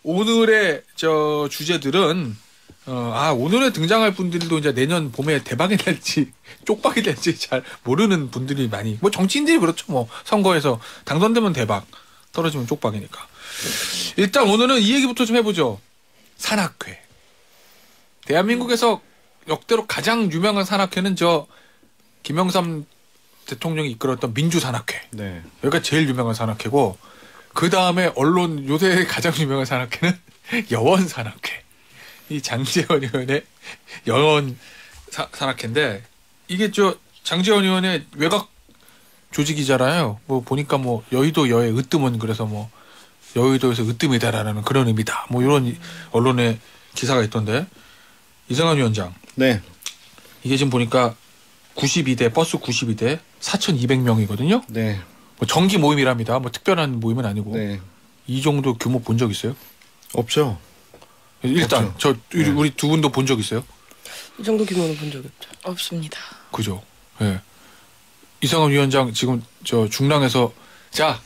오늘의 저 주제들은 오늘에 등장할 분들도 이제 내년 봄에 대박이 될지 쪽박이 될지 잘 모르는 분들이 많이 뭐 정치인들이 그렇죠. 뭐 선거에서 당선되면 대박, 떨어지면 쪽박이니까. 일단 오늘은 이 얘기부터 좀 해보죠. 산악회. 대한민국에서 역대로 가장 유명한 산악회는 저 김영삼 대통령이 이끌었던 민주산악회. 네. 여기가 제일 유명한 산악회고, 그 다음에 언론 요새 가장 유명한 산악회는 여원산악회. 이 장제원 의원의 여원 산악회인데, 이게 저 장제원 의원의 외곽 조직이잖아요. 뭐 보니까 뭐 여의도 여의 으뜸은 그래서 뭐 여의도에서 으뜸이다라는 그런 의미다. 뭐 이런 언론에 기사가 있던데, 이상한 위원장. 네. 이게 지금 보니까 92대 버스 92대 4,200명이거든요. 네. 뭐 정기 모임이랍니다. 뭐 특별한 모임은 아니고. 네. 이 정도 규모 본 적 있어요? 없죠. 일단 없죠. 우리 두 분도 본 적 있어요? 이 정도 규모는 본 적이 없죠. 없습니다. 그죠. 예. 네. 이상한 위원장 지금 저 중랑에서 자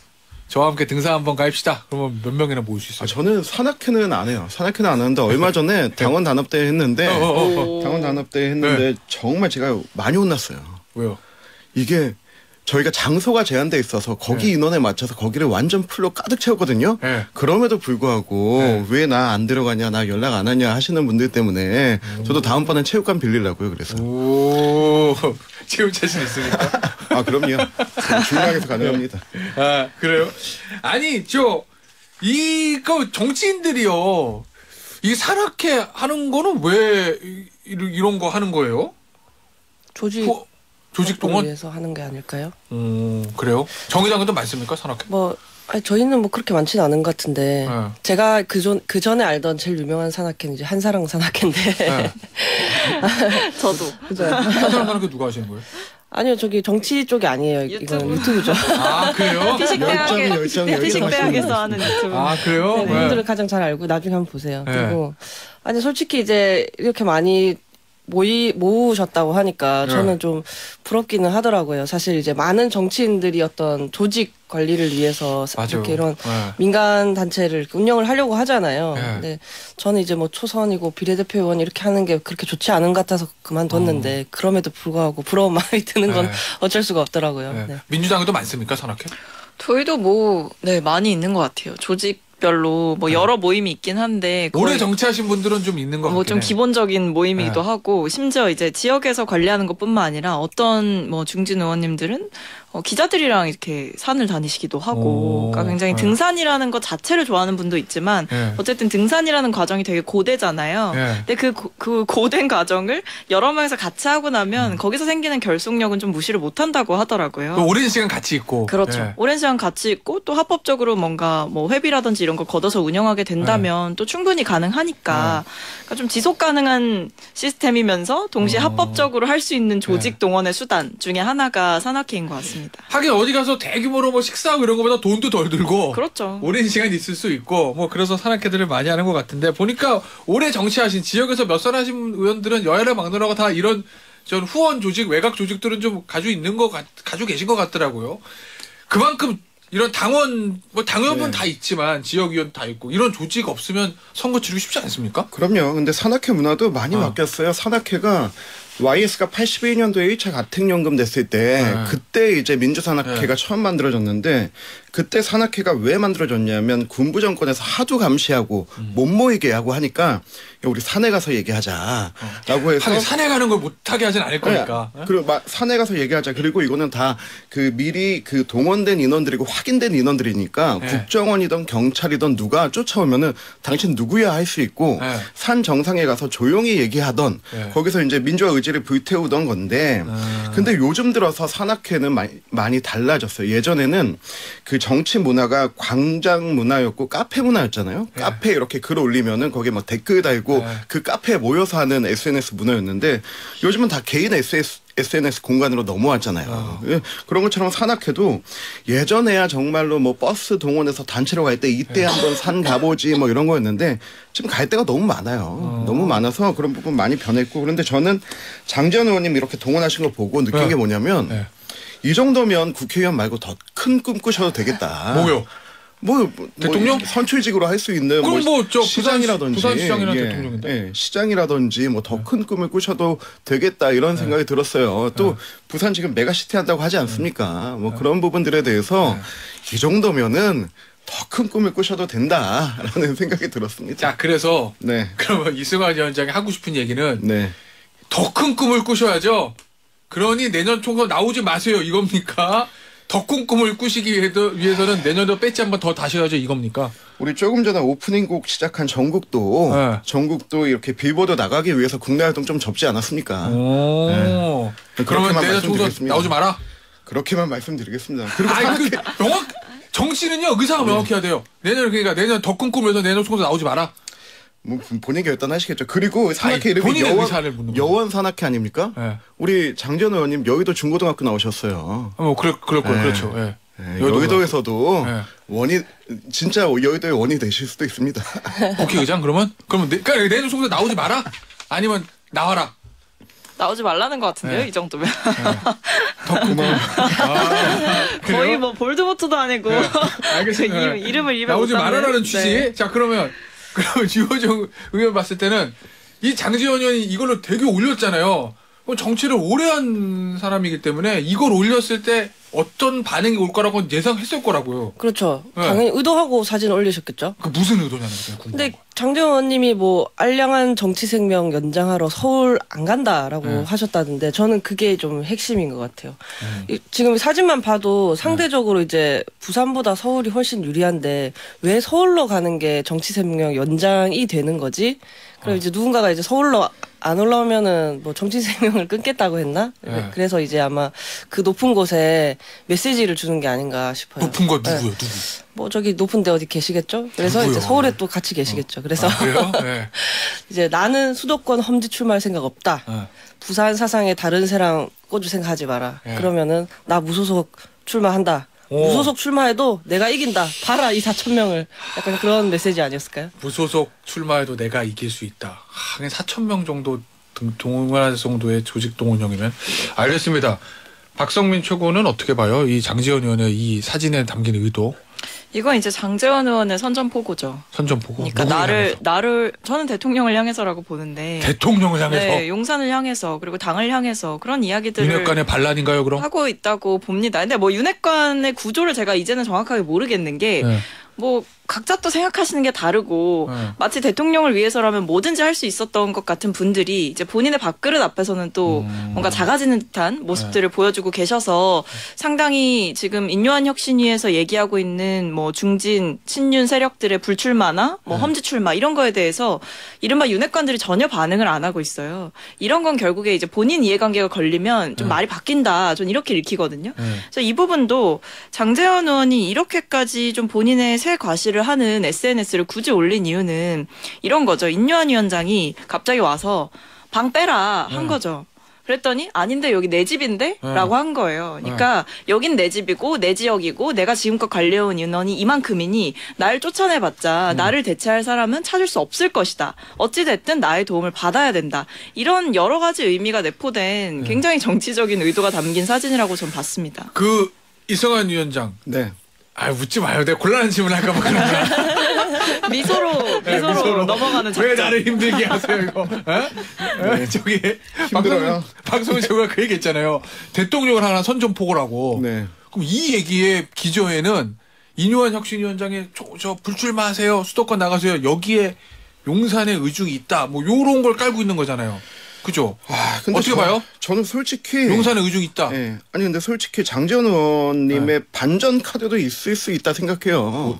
저와 함께 등산 한번 가입시다. 그러면 몇 명이나 모일 수 있어요? 저는 산악회는 안 해요. 산악회는 안 하는데 얼마 전에 당원 단합대회 했는데 당원 단합대회 했는데 네. 정말 제가 많이 혼났어요. 왜요? 이게 저희가 장소가 제한돼 있어서 거기 네. 인원에 맞춰서 거기를 완전 풀로 가득 채웠거든요. 네. 그럼에도 불구하고 네. 왜 나 안 들어가냐, 나 연락 안 하냐 하시는 분들 때문에 저도 다음번엔 체육관 빌리려고요. 그래서. 오, 체육 자신 있습니까? 아 그럼요. 중앙에서 가능합니다. 아 그래요? 아니 이거 정치인들이요. 이 산악회 하는 거는 왜 이런 거 하는 거예요? 조직 동원 위해서 하는 게 아닐까요? 그래요? 정의당에도 많습니까 산악회? 아니, 저희는 뭐 그렇게 많지는 않은 것 같은데 네. 제가 그 전에 알던 제일 유명한 산악회는 이제 한사랑 산악회인데 네. 저도. 그죠? 한사랑 산악회 누가 하시는 거예요? 아니요, 저기 정치 쪽이 아니에요. 이건 유튜브죠. 아 그래요? 피식대학에서 하는 유튜브. 아 그래요? 네, 네. 분들을 가장 잘 알고 나중에 한번 보세요. 네. 그리고 아니 솔직히 이제 이렇게 많이 모으셨다고 하니까 저는 좀 부럽기는 하더라고요. 사실 이제 많은 정치인들이 어떤 조직 관리를 위해서 맞아요. 이렇게 이런 네. 민간 단체를 운영을 하려고 하잖아요. 네. 근데 저는 이제 뭐 초선이고 비례대표 의원 이렇게 하는 게 그렇게 좋지 않은 것 같아서 그만뒀는데 그럼에도 불구하고 부러운 마음이 드는 건 네. 어쩔 수가 없더라고요. 네. 네. 민주당에도 많습니까 산악회? 저희도 많이 있는 것 같아요. 조직별로 여러 모임이 있긴 한데 오래 정치하신 분들은 좀 있는 것 같긴 좀 해. 기본적인 모임이기도 네. 하고 심지어 이제 지역에서 관리하는 것뿐만 아니라 어떤 중진 의원님들은 기자들이랑 이렇게 산을 다니시기도 하고 그러니까 굉장히 네. 등산이라는 것 자체를 좋아하는 분도 있지만 네. 어쨌든 등산이라는 과정이 되게 고되잖아요. 네. 근데 그 고된 과정을 여러 명이서 같이 하고 나면 거기서 생기는 결속력은 좀 무시를 못한다고 하더라고요. 또 오랜 시간 같이 있고. 그렇죠. 네. 오랜 시간 같이 있고 또 합법적으로 뭔가 회비라든지 이런 걸 걷어서 운영하게 된다면 또 충분히 가능하니까 그러니까 좀 지속 가능한 시스템이면서 동시에 합법적으로 할 수 있는 조직 동원의 수단 중에 하나가 산악회인 것 같습니다. 하긴 어디 가서 대규모로 식사하고 이런 거보다 돈도 덜 들고 그렇죠. 오랜 시간 있을 수 있고 그래서 산악회들을 많이 하는 것 같은데 보니까 오래 정치하신 지역에서 몇 선 하신 의원들은 여야를 막론하고 다 이런 전 후원 조직 외곽 조직들은 좀 가지고 계신 것 같더라고요. 그만큼 이런 당원 당연은 다 있지만 지역위원 다 있고 이런 조직 없으면 선거 치르기 쉽지 않습니까? 그럼요. 근데 산악회 문화도 많이 바뀌었어요. 산악회가 YS가 82년도에 1차 가택연금 냈을 때 그때 이제 민주산악회가 처음 만들어졌는데 그때 산악회가 왜 만들어졌냐면 군부 정권에서 하도 감시하고 못 모이게 하고 하니까 우리 산에 가서 얘기하자라고 해서 산에 가는 걸 못하게 하진 않을 거니까. 그리고 산에 가서 얘기하자. 그리고 이거는 다 미리 동원된 인원들이고 확인된 인원들이니까 국정원이든 경찰이든 누가 쫓아오면은 당신 누구야 할 수 있고 산 정상에 가서 조용히 얘기하던 거기서 이제 민주화 의지를 불태우던 건데 근데 요즘 들어서 산악회는 많이 달라졌어요. 예전에는 그 정치 문화가 광장 문화였고 카페 문화였잖아요. 카페에 이렇게 글 올리면은 거기에 댓글 달고 그 카페에 모여서 하는 SNS 문화였는데 요즘은 다 개인 SNS 공간으로 넘어왔잖아요. 그런 것처럼 산악회도 예전에야 정말로 버스 동원해서 단체로 갈 때 이때 한번 산 가보지 이런 거였는데 지금 갈 데가 너무 많아요. 너무 많아서 그런 부분 많이 변했고 그런데 저는 장제원 의원님 이렇게 동원하신 거 보고 느낀 게 뭐냐면 이 정도면 국회의원 말고 더 큰 꿈 꾸셔도 되겠다. 뭐요? 대통령 선출직으로 할 수 있는 그럼 저 시장이라든지 부산시장이나 대통령인데 시장이라든지 뭐 더 큰 꿈을 꾸셔도 되겠다 이런 생각이 들었어요. 또 부산 지금 메가시티 한다고 하지 않습니까? 뭐 그런 부분들에 대해서 이 정도면은 더 큰 꿈을 꾸셔도 된다라는 생각이 들었습니다. 자, 그래서 그러면 이승환 위원장이 하고 싶은 얘기는 더 큰 꿈을 꾸셔야죠. 그러니 내년 총선 나오지 마세요. 이겁니까? 더 큰 꿈을 꾸시기 위해서는 내년도 배지 한번 더 다셔야죠. 이겁니까? 우리 조금 전에 오프닝 곡 시작한 전국도 이렇게 빌보드 나가기 위해서 국내 활동 좀 접지 않았습니까? 그러면 내년 총선 나오지 마라? 그렇게만 말씀드리겠습니다. 그리고 정치는요, 의사가 명확해야 돼요. 내년 더 큰 꿈을 위해서 내년 총선 나오지 마라. 뭐 본인 결단하시겠죠. 그리고 산악회 이름이 여원 산악회 아닙니까? 우리 장재원 의원님 여의도 중고등학교 나오셨어요. 그렇죠. 여의도에서도 진짜 여의도의 원이 되실 수도 있습니다. 국회의장 그러면 내년 총선 나오지 마라? 아니면 나와라? 나오지 말라는 것 같은데요, 이 정도면. 더 고마워. 거의 뭐 볼드모트도 아니고 이름을 입에 나오지 말아라는 취지. 자, 그러면 유호정 의원 봤을 때는 이 장지원 의원이 이걸로 되게 올렸잖아요. 정치를 오래 한 사람이기 때문에 이걸 올렸을 때 어떤 반응이 올 거라고 예상했을 거라고요. 그렇죠. 당연히 의도하고 사진 올리셨겠죠. 그 무슨 의도냐는 거예요. 근데 장재원 의원님이 뭐 알량한 정치 생명 연장하러 서울 안 간다라고 하셨다는데 저는 그게 좀 핵심인 것 같아요. 지금 사진만 봐도 상대적으로 이제 부산보다 서울이 훨씬 유리한데 왜 서울로 가는 게 정치 생명 연장이 되는 거지? 그럼 이제 누군가가 이제 서울로 안 올라오면은 뭐 정치 생명을 끊겠다고 했나? 그래서 이제 아마 그 높은 곳에 메시지를 주는 게 아닌가 싶어요. 높은 거 누구요? 누구? 뭐 저기 높은데 어디 계시겠죠? 그래서 누구요? 이제 서울에 또 같이 계시겠죠. 그래서 그래요? 이제 나는 수도권 험지 출마할 생각 없다. 부산 사상에 다른 새랑 꽂을 생각하지 마라. 그러면은 나 무소속 출마한다. 무소속 출마해도 내가 이긴다. 봐라 이 4,000명을. 약간 그런 메시지 아니었을까요? 무소속 출마해도 내가 이길 수 있다. 4,000명 정도 동원할 정도의 조직 동원형이면 알겠습니다. 박성민 최고는 어떻게 봐요? 이 장지원 의원의 이 사진에 담긴 의도. 이건 이제 장재원 의원의 선전포고죠. 선전포고. 그러니까 나를 저는 대통령을 향해서라고 보는데. 대통령을 향해서. 네, 용산을 향해서 그리고 당을 향해서 그런 이야기들을 윤핵관의 반란인가요, 그럼? 하고 있다고 봅니다. 근데 뭐 윤핵관의 구조를 제가 이제는 정확하게 모르겠는 게. 뭐 각자 또 생각하시는 게 다르고 마치 대통령을 위해서라면 뭐든지 할 수 있었던 것 같은 분들이 이제 본인의 밥그릇 앞에서는 또 뭔가 작아지는 듯한 모습들을 보여주고 계셔서 상당히 지금 인요한 혁신위에서 얘기하고 있는 뭐 중진 친윤 세력들의 불출마나 뭐 험지 출마 이런 거에 대해서 이른바 윤핵관들이 전혀 반응을 안 하고 있어요. 이런 건 결국에 이제 본인 이해관계가 걸리면 좀 말이 바뀐다. 좀 이렇게 읽히거든요. 그래서 이 부분도 장재원 의원이 이렇게까지 좀 본인의 새 과시를 하는 SNS를 굳이 올린 이유는 이런 거죠. 인요한 위원장이 갑자기 와서 방 빼라 한 거죠. 그랬더니 아닌데 여기 내 집인데? 라고 한 거예요. 그러니까 여긴 내 집이고 내 지역이고 내가 지금껏 관리해온 인원이 이만큼이니 날 쫓아내봤자 나를 대체할 사람은 찾을 수 없을 것이다. 어찌됐든 나의 도움을 받아야 된다. 이런 여러 가지 의미가 내포된 굉장히 정치적인 의도가 담긴 사진이라고 전 봤습니다. 그 이승환 위원장. 네. 묻지 마요. 내가 곤란한 질문 할까 봐 그런 거야. 미소로 넘어가는 작전. 왜 나를 힘들게 하세요, 이거? 저기 박성훈 최고가 그 얘기 했잖아요. 대통령을 하나 선전포고라고. 그럼 이 얘기의 기저에는 인요한 혁신위원장의 저 불출마하세요. 수도권 나가세요. 여기에 용산의 의중이 있다. 뭐 요런 걸 깔고 있는 거잖아요. 그죠? 근데 어떻게 봐요? 저는 솔직히 용산에 의중이 있다. 아니 근데 솔직히 장재원 의원님의 반전 카드도 있을 수 있다 생각해요.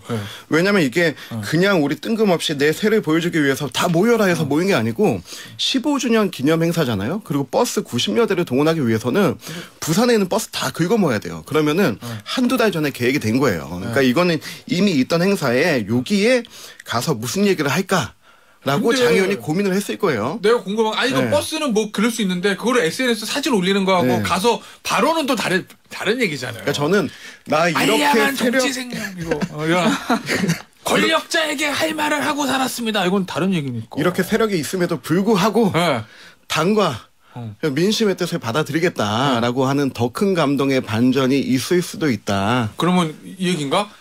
왜냐면 이게 그냥 우리 뜬금없이 내 세를 보여주기 위해서 다 모여라 해서 모인 게 아니고 15주년 기념 행사잖아요. 그리고 버스 90여 대를 동원하기 위해서는 부산에 있는 버스 다 긁어모아야 돼요. 그러면은 한두 달 전에 계획이 된 거예요. 그러니까 이거는 이미 있던 행사에 여기에 가서 무슨 얘기를 할까? 라고 장 의원이 고민을 했을 거예요. 내가 궁금한 거, 그 버스는 뭐 그럴 수 있는데 그거를 SNS 사진 올리는 거하고 가서 발언은 또 다른 얘기잖아요. 그러니까 저는 나 이렇게 정치 생명 이거 권력자에게 할 말을 하고 살았습니다. 이건 다른 얘기니까. 이렇게 세력이 있음에도 불구하고 당과 민심의 뜻을 받아들이겠다라고 하는 더 큰 감동의 반전이 있을 수도 있다. 그러면 이 얘기인가?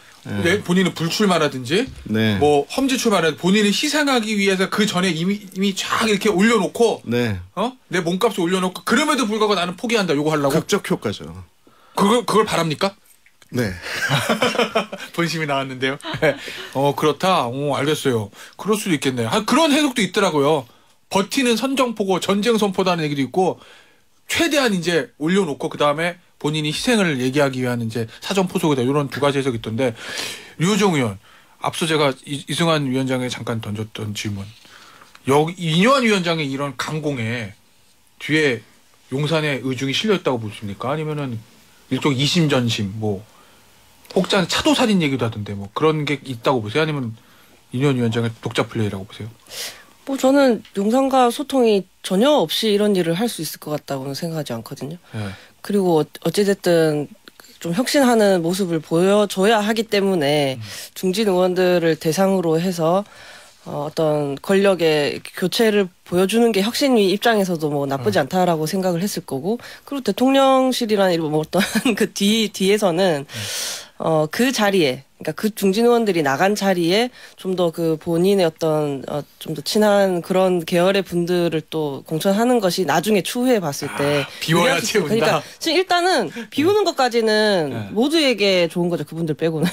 본인은 불출마라든지 네. 뭐 험지 출마라든지 본인을 희생하기 위해서 그 전에 이미 쫙 이렇게 올려놓고 네. 내 몸값을 올려놓고 그럼에도 불구하고 나는 포기한다. 요거 하려고. 극적 효과죠. 그걸 바랍니까? 네. 본심이 나왔는데요. 네. 그렇다. 알겠어요. 그럴 수도 있겠네요. 그런 해석도 있더라고요. 버티는 선정포고 전쟁 선포다는 얘기도 있고 최대한 이제 올려놓고 그 다음에 본인이 희생을 얘기하기 위한 이제 사전 포석이다. 이런 두 가지 해석이 있던데 류호정 의원 앞서 제가 이승환 위원장에 잠깐 던졌던 질문. 이뇨한 위원장의 이런 강공에 뒤에 용산의 의중이 실려있다고 보십니까? 아니면은 일종의 이심전심 뭐 혹자는 차도살인 얘기도 하던데 뭐 그런 게 있다고 보세요? 아니면 이뇨한 위원장의 독자 플레이라고 보세요? 뭐 저는 용산과 소통이 전혀 없이 이런 일을 할 수 있을 것 같다고는 생각하지 않거든요. 네. 그리고 어찌됐든 좀 혁신하는 모습을 보여줘야 하기 때문에 중진 의원들을 대상으로 해서 어떤 권력의 교체를 보여주는 게 혁신위 입장에서도 뭐 나쁘지 않다라고 생각을 했을 거고, 그리고 대통령실이라는 뭐 어떤 그 뒤에서는 그 자리에, 그러니까 그 중진 의원들이 나간 자리에 좀 더 그 본인의 어떤 좀 더 친한 그런 계열의 분들을 또 공천하는 것이 나중에 추후에 봤을 때 비워야 채운다. 그러니까 지금 일단은 비우는 것까지는 네. 모두에게 좋은 거죠. 그분들 빼고는.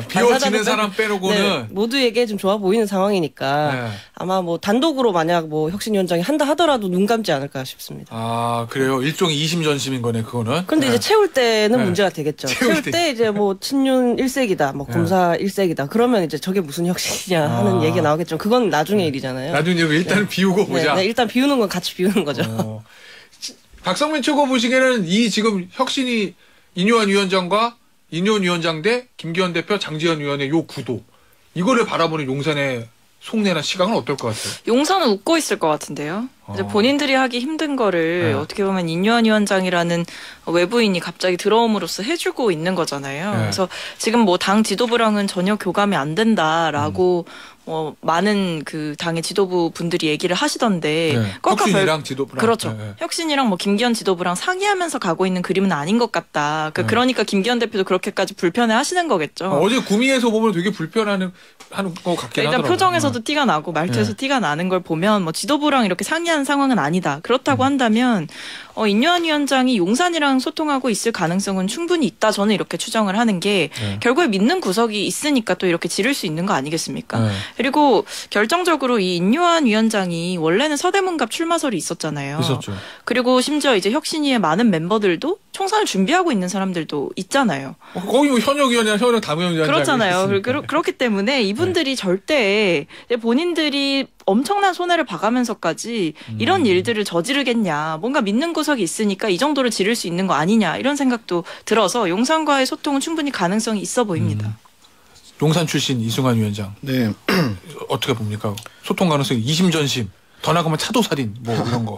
비워지는 사람 빼놓고는 네, 모두에게 좀 좋아 보이는 상황이니까 네. 아마 뭐 단독으로 만약 뭐 혁신위원장이 한다 하더라도 눈 감지 않을까 싶습니다. 아 그래요. 일종의 이심전심인 거네 그거는. 그런데 네. 이제 채울 때는 네. 문제가 되겠죠. 채울 때 이제 뭐 친윤 1색이다, 뭐 검사 1색이다. 그러면 이제 저게 무슨 혁신이냐 하는 얘기가 나오겠죠. 그건 나중에 일이잖아요. 나중에 일단은 비우고 보자. 네, 일단 비우는 건 같이 비우는 거죠. 박성민 최고 보시기에는 이 지금 혁신이 이뇨한 위원장과 이뇨한 위원장 대 김기현 대표, 장지현 의원의 요 구도 이거를 바라보는 용산의 속내나 시각은 어떨 것 같아요? 용산은 웃고 있을 것 같은데요. 이제 본인들이 하기 힘든 거를 어떻게 보면 인요한 위원장이라는 외부인이 갑자기 들어옴으로써 해주고 있는 거잖아요. 그래서 지금 뭐 당 지도부랑은 전혀 교감이 안 된다라고 많은 그 당의 지도부 분들이 얘기를 하시던데 혁신이랑 지도부랑 그렇죠. 혁신이랑 뭐 김기현 지도부랑 상의하면서 가고 있는 그림은 아닌 것 같다. 그러니까 김기현 대표도 그렇게까지 불편해하시는 거겠죠. 어제 구미에서 보면 되게 불편하는 것 같긴 일단 하더라고요. 표정에서도 티가 나고 말투에서 티가 나는 걸 보면 뭐 지도부랑 이렇게 상의하는 상황은 아니다. 그렇다고 한다면 인요한 위원장이 용산이랑 소통하고 있을 가능성은 충분히 있다. 저는 이렇게 추정을 하는 게 결국에 믿는 구석이 있으니까 또 이렇게 지를 수 있는 거 아니겠습니까? 그리고 결정적으로 이 인요한 위원장이 원래는 서대문갑 출마설이 있었잖아요. 있었죠. 그리고 심지어 이제 혁신위의 많은 멤버들도 총선을 준비하고 있는 사람들도 있잖아요. 거기 뭐 현역 의원이나 현역 담당 위원장 그렇잖아요. 그렇기 때문에 이분들이 절대 본인들이 엄청난 손해를 봐가면서까지 이런 일들을 저지르겠냐. 뭔가 믿는 구석이 있으니까 이 정도를 지를 수 있는 거 아니냐. 이런 생각도 들어서 용산과의 소통은 충분히 가능성이 있어 보입니다. 용산 출신 이승환 위원장. 네. 어떻게 봅니까? 소통 가능성이 이심전심. 더 나가면 차도살인 뭐 이런 거.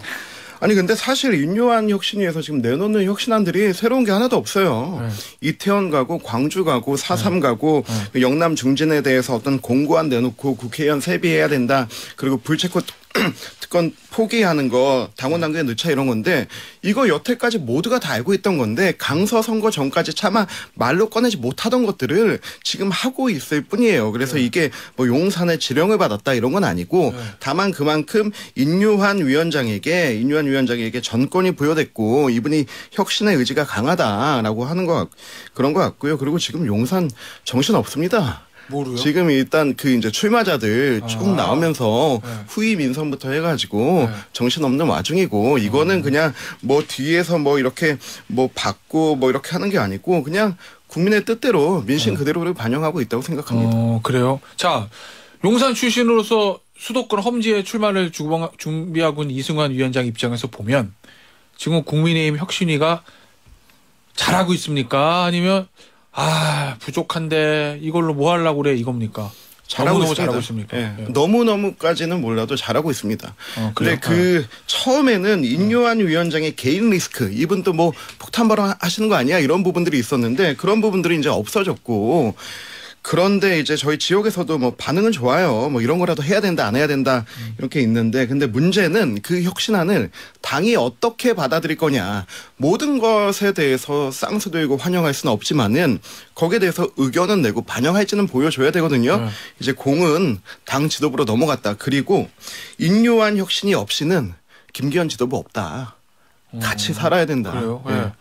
아니 근데 사실 인요한 혁신위에서 지금 내놓는 혁신안들이 새로운 게 하나도 없어요. 이태원 가고 광주 가고 4.3 가고 영남 중진에 대해서 어떤 공고안 내놓고 국회의원 세비해야 된다. 그리고 불체코 특권 포기하는 거 당원 당규에 넣자 이런 건데 이거 여태까지 모두가 다 알고 있던 건데 강서 선거 전까지 차마 말로 꺼내지 못하던 것들을 지금 하고 있을 뿐이에요. 그래서 이게 뭐 용산의 지령을 받았다 이런 건 아니고 다만 그만큼 인요한 위원장에게 전권이 부여됐고 이분이 혁신의 의지가 강하다라고 하는 그런 것 같고요. 그리고 지금 용산 정신 없습니다. 뭐로요? 지금 일단 그 이제 출마자들 쭉 나오면서 후임 인선부터 해가지고 정신없는 와중이고 이거는 그냥 뭐 뒤에서 뭐 이렇게 뭐 받고 뭐 이렇게 하는 게 아니고 그냥 국민의 뜻대로 민심 그대로를 반영하고 있다고 생각합니다. 그래요? 자, 용산 출신으로서 수도권 험지에 출마를 준비하고 있는 이승환 위원장 입장에서 보면 지금 국민의힘 혁신위가 잘하고 있습니까? 아니면 부족한데 이걸로 뭐 하려고 그래 이겁니까? 너무너무 잘하고 있습니까? 네. 너무너무까지는 몰라도 잘하고 있습니다. 근데 그 처음에는 인요한 위원장의 개인 리스크 이분도 뭐 폭탄 발언 하시는 거 아니야 이런 부분들이 있었는데 그런 부분들이 이제 없어졌고 그런데 이제 저희 지역에서도 뭐 반응은 좋아요. 뭐 이런 거라도 해야 된다, 안 해야 된다 이렇게 있는데, 근데 문제는 그 혁신안을 당이 어떻게 받아들일 거냐. 모든 것에 대해서 쌍수들고 환영할 수는 없지만은 거기에 대해서 의견은 내고 반영할지는 보여줘야 되거든요. 이제 공은 당 지도부로 넘어갔다. 그리고 인류한 혁신이 없이는 김기현 지도부 없다. 같이 살아야 된다. 그래요. 네.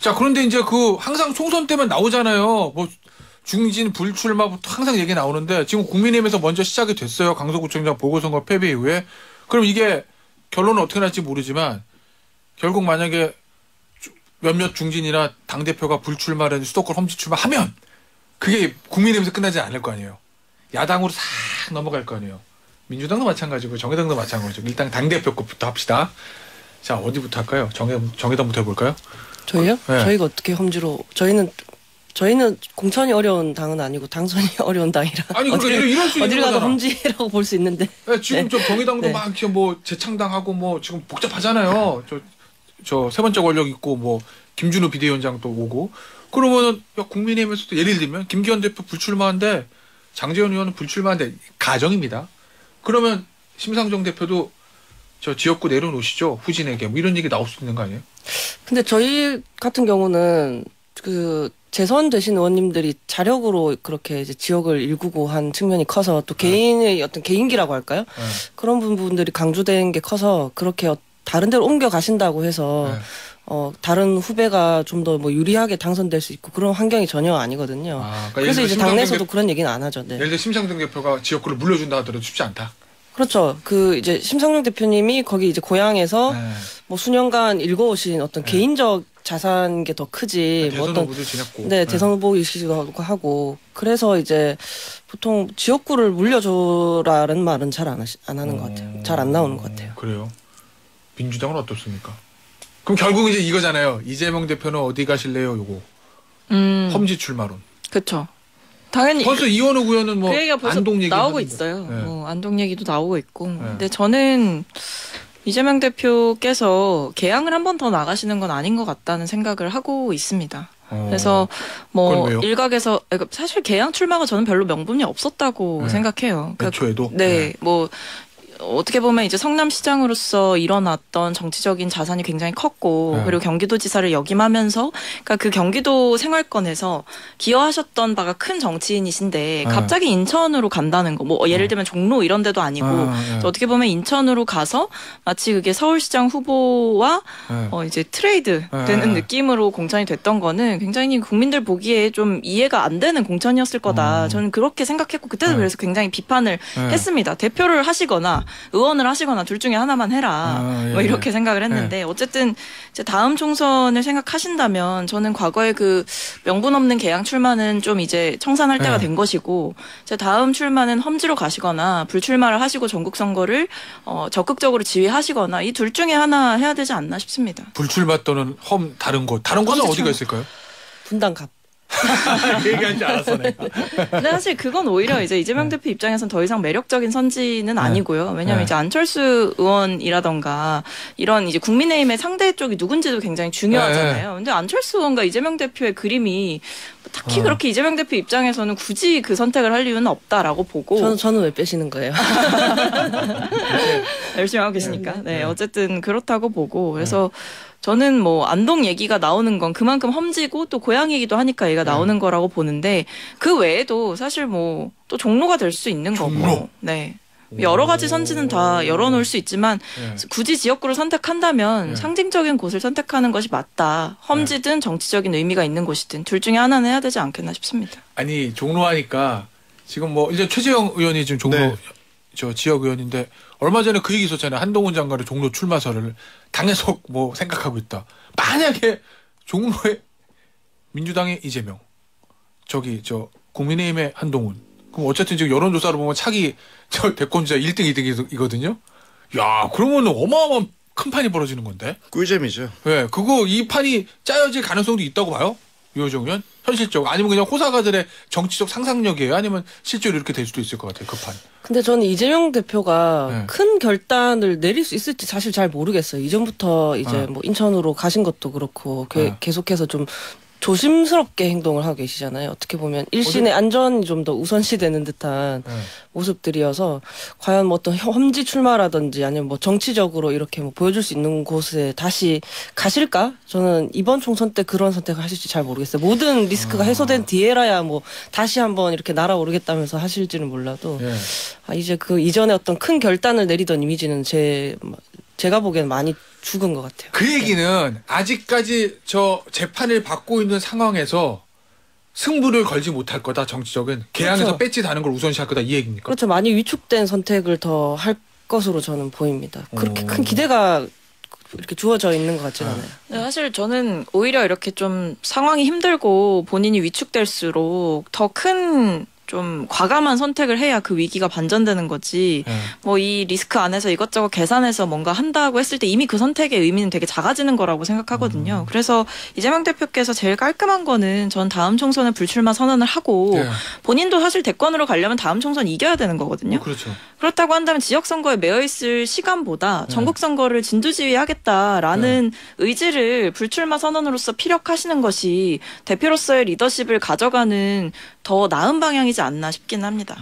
자, 그런데 이제 그 항상 총선 때만 나오잖아요. 뭐 중진 불출마부터 항상 얘기 나오는데 지금 국민의힘에서 먼저 시작이 됐어요. 강서구청장 보궐선거 패배 이후에. 그럼 이게 결론은 어떻게 날지 모르지만 결국 만약에 몇몇 중진이나 당대표가 불출마라든지 수도권 험지 출마하면 그게 국민의힘에서 끝나지 않을 거 아니에요. 야당으로 싹 넘어갈 거 아니에요. 민주당도 마찬가지고 정의당도 마찬가지고. 일단 당대표급부터 합시다. 자, 어디부터 할까요? 정의당부터 해볼까요? 저희요? 네. 저희가 어떻게 험지로 저희는 공천이 어려운 당은 아니고 당선이 어려운 당이라. 아니 그러니까 이럴 수 있는 어딜 가도 거잖아. 험지라고 볼 수 있는데. 네, 지금 네. 저 정의당도 네. 막 이렇게 뭐 재창당하고 뭐 지금 복잡하잖아요. 저 세 번째 권력 있고 뭐 김준우 비대위원장도 오고 그러면은 야, 국민의힘에서도 예를 들면 김기현 대표 불출마한데 장제원 의원은 불출마한데 가정입니다. 그러면 심상정 대표도 저 지역구 내려놓으시죠. 후진에게 뭐 이런 얘기 나올 수 있는 거 아니에요? 근데 저희 같은 경우는 그 재선 되신 의원님들이 자력으로 그렇게 이제 지역을 일구고 한 측면이 커서 또 개인의 어떤 개인기라고 할까요? 그런 부분들이 강조된 게 커서 그렇게 다른 데로 옮겨 가신다고 해서 다른 후배가 좀 더 뭐 유리하게 당선될 수 있고 그런 환경이 전혀 아니거든요. 그러니까 그래서 이제 당내에서도 그런 얘기는 안 하죠. 네. 예를 들어 심상정 대표가 지역구를 물려준다 하더라도 쉽지 않다. 그렇죠. 그 이제 심상정 대표님이 거기 이제 고향에서 뭐 수년간 읽어오신 어떤 개인적 자산 게 더 크지. 대선 뭐 어떤 후보도 지냈고. 네, 대선 후보이시기도 하고 그래서 이제 보통 지역구를 물려줘라는 말은 잘 안 하는 것 같아요. 잘 안 나오는 것 같아요. 그래요. 민주당은 어떻습니까? 그럼 결국 이제 이거잖아요. 이재명 대표는 어디 가실래요? 요거 험지 출마론. 그렇죠. 당연히 벌써 이원욱 의원은 뭐 그 얘기가 벌써 안동 얘기 나오고 하던데. 있어요. 네. 안동 얘기도 나오고 있고. 근데 저는 이재명 대표께서 개항을 한 번 더 나가시는 건 아닌 것 같다는 생각을 하고 있습니다. 그래서 뭐 일각에서 사실 개항 출마가 저는 별로 명분이 없었다고 생각해요. 그러니까 애초에도. 네, 뭐. 어떻게 보면 이제 성남시장으로서 일어났던 정치적인 자산이 굉장히 컸고 그리고 경기도지사를 역임하면서 그러니까 그 경기도 생활권에서 기여하셨던 바가 큰 정치인이신데 갑자기 인천으로 간다는 거 뭐 예를 들면 종로 이런 데도 아니고 어떻게 보면 인천으로 가서 마치 그게 서울시장 후보와 이제 트레이드 되는 느낌으로 공천이 됐던 거는 굉장히 국민들 보기에 좀 이해가 안 되는 공천이었을 거다. 저는 그렇게 생각했고 그때도 그래서 굉장히 비판을 했습니다. 대표를 하시거나 의원을 하시거나 둘 중에 하나만 해라. 뭐 이렇게 생각을 했는데 어쨌든 이제 다음 총선을 생각하신다면 저는 과거에 그 명분 없는 개항 출마는 좀 이제 청산할 때가 된 것이고 이제 다음 출마는 험지로 가시거나 불출마를 하시고 전국 선거를 적극적으로 지휘하시거나 이 둘 중에 하나 해야 되지 않나 싶습니다. 불출마 또는 다른 곳은 어디가 있을까요? 분당갑. 얘기한 줄 알았어 내가. 근데 사실 그건 오히려 이제 이재명 대표 입장에서는 더 이상 매력적인 선지는 아니고요. 왜냐하면 이제 안철수 의원이라던가 이런 이제 국민의힘의 상대 쪽이 누군지도 굉장히 중요하잖아요. 근데 안철수 의원과 이재명 대표의 그림이 딱히 그렇게 이재명 대표 입장에서는 굳이 그 선택을 할 이유는 없다라고 보고. 저는 왜 빼시는 거예요? 열심히 하고 계시니까. 네, 어쨌든 그렇다고 보고 그래서. 저는 뭐 안동 얘기가 나오는 건 그만큼 험지고 또 고향이기도 하니까 얘가 나오는 거라고 보는데 그 외에도 사실 뭐 또 종로가 될 수 있는 거고. 네. 여러 가지 선지는 다 열어놓을 수 있지만 굳이 지역구를 선택한다면 상징적인 곳을 선택하는 것이 맞다. 험지든 정치적인 의미가 있는 곳이든 둘 중에 하나는 해야 되지 않겠나 싶습니다. 아니 종로 하니까 지금 뭐 이제 최재형 의원이 지금 종로 저 지역 의원인데 얼마 전에 그 얘기 있었잖아요. 한동훈 장관의 종로 출마설을 당에서 뭐 생각하고 있다. 만약에 종로에 민주당의 이재명, 국민의힘의 한동훈. 그럼 어쨌든 지금 여론조사로 보면 차기 대권주자 1등, 2등이거든요. 야, 그러면 어마어마한 큰 판이 벌어지는 건데. 꿀잼이죠. 네, 이 판이 짜여질 가능성도 있다고 봐요. 유호정 의원? 현실적으로. 아니면 그냥 호사가들의 정치적 상상력이에요? 아니면 실제로 이렇게 될 수도 있을 것 같아요, 그 판. 근데 저는 이재명 대표가 큰 결단을 내릴 수 있을지 사실 잘 모르겠어요. 이전부터 이제 뭐 인천으로 가신 것도 그렇고 계속해서 좀 조심스럽게 행동을 하고 계시잖아요. 어떻게 보면 일신의 안전이 좀 더 우선시되는 듯한 모습들이어서 과연 뭐 어떤 험지 출마라든지 아니면 뭐 정치적으로 이렇게 뭐 보여줄 수 있는 곳에 다시 가실까? 저는 이번 총선 때 그런 선택을 하실지 잘 모르겠어요. 모든 리스크가 해소된 뒤에라야 뭐 다시 한번 이렇게 날아오르겠다면서 하실지는 몰라도 이제 그 이전에 어떤 큰 결단을 내리던 이미지는 제가 보기엔 많이 죽은 것 같아요. 그 얘기는 아직까지 저 재판을 받고 있는 상황에서 승부를 걸지 못할 거다. 정치적인 개항에서 그렇죠. 배지 다는 걸 우선시할 거다 이 얘기입니까? 그렇죠. 많이 위축된 선택을 더 할 것으로 저는 보입니다. 그렇게 큰 기대가 이렇게 주어져 있는 것 같지는 않아요. 네, 사실 저는 오히려 이렇게 좀 상황이 힘들고 본인이 위축될수록 더 큰 좀 과감한 선택을 해야 그 위기가 반전되는 거지. 뭐 이 리스크 안에서 이것저것 계산해서 뭔가 한다고 했을 때 이미 그 선택의 의미는 되게 작아지는 거라고 생각하거든요. 그래서 이재명 대표께서 제일 깔끔한 거는 전 다음 총선에 불출마 선언을 하고 본인도 사실 대권으로 가려면 다음 총선 이겨야 되는 거거든요. 그렇죠. 그렇다고 한다면 지역선거에 매여있을 시간보다 전국선거를 진두지휘하겠다라는 의지를 불출마 선언으로서 피력하시는 것이 대표로서의 리더십을 가져가는 더 나은 방향이지 않나 싶긴 합니다.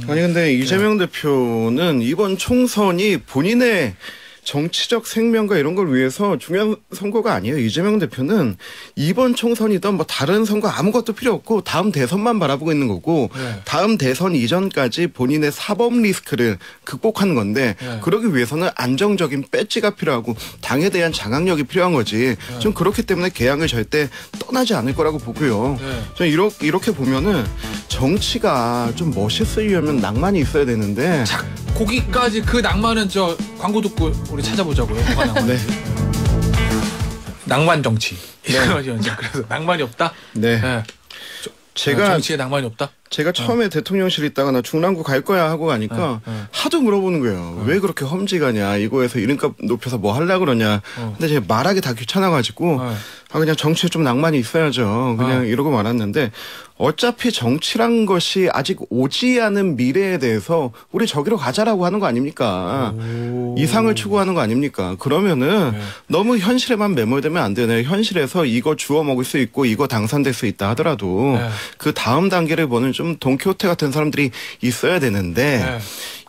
아니 근데 이재명 대표는 이번 총선이 본인의 정치적 생명과 이런 걸 위해서 중요한 선거가 아니에요. 이재명 대표는 이번 총선이든 뭐 다른 선거 아무것도 필요 없고 다음 대선만 바라보고 있는 거고 다음 대선 이전까지 본인의 사법 리스크를 극복하는 건데 그러기 위해서는 안정적인 배지가 필요하고 당에 대한 장악력이 필요한 거지. 좀 그렇기 때문에 개항을 절대 떠나지 않을 거라고 보고요. 저는 이렇게 보면은 정치가 좀 멋있으려면 낭만이 있어야 되는데 거기까지 그 낭만은 저 광고 듣고 우리 찾아보자고요. 뭐가 낭만인지. 낭만 정치. 그래서 낭만이 없다? 네. 제가 정치에 낭만이 없다? 제가 처음에 대통령실 있다가 나 중랑구 갈 거야 하고 가니까 하도 물어보는 거예요. 왜 그렇게 험지 가냐. 이거에서 이름값 높여서 뭐 하려고 그러냐. 근데 제가 말하기 다 귀찮아가지고 그냥 정치에 좀 낭만이 있어야죠. 그냥 이러고 말았는데 어차피 정치란 것이 아직 오지 않은 미래에 대해서 우리 저기로 가자라고 하는 거 아닙니까? 이상을 추구하는 거 아닙니까? 그러면은 너무 현실에만 매몰되면 안 되네. 현실에서 이거 주워 먹을 수 있고 이거 당선될 수 있다 하더라도 그 다음 단계를 보는 좀 돈키호테 같은 사람들이 있어야 되는데